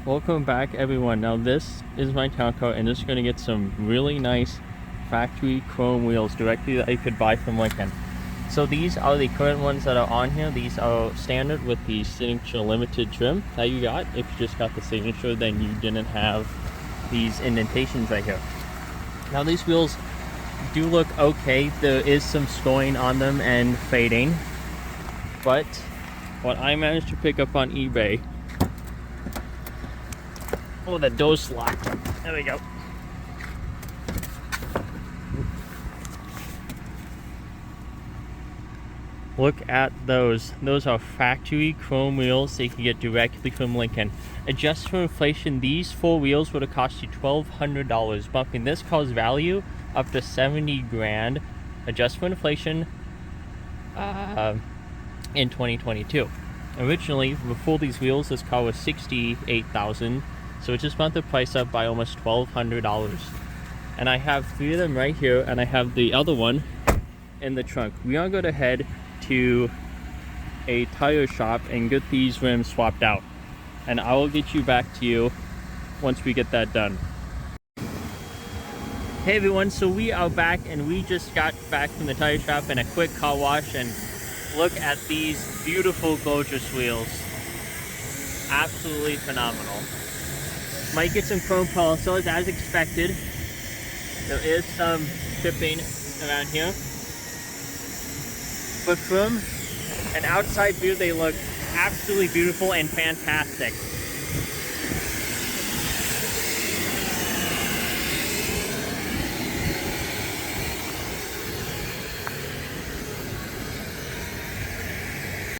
Welcome back, everyone. Now this is my town car, and it's going to get some really nice factory chrome wheels directly that you could buy from Lincoln. So these are the current ones that are on here. These are standard with the signature limited trim that you got. If you just got the signature, then you didn't have these indentations right here. Now these wheels do look okay. There is some scoring on them and fading, but what I managed to pick up on eBay. Oh, the door's locked. There we go. Look at those. Those are factory chrome wheels that you can get directly from Lincoln. Adjusted for inflation, these 4 wheels would have cost you $1,200, bumping this car's value up to 70 grand. Adjusted for inflation in 2022. Originally, before these wheels, this car was $68,000. So it just bumped the price up by almost $1,200. And I have 3 of them right here, and I have the other one in the trunk. We are going to head to a tire shop and get these rims swapped out. And I will get you back to you once we get that done. Hey everyone, so we are back, and we just got back from the tire shop and a quick car wash, and look at these beautiful, gorgeous wheels. Absolutely phenomenal. Might get some chrome polishers as expected. There is some chipping around here. But from an outside view, they look absolutely beautiful and fantastic.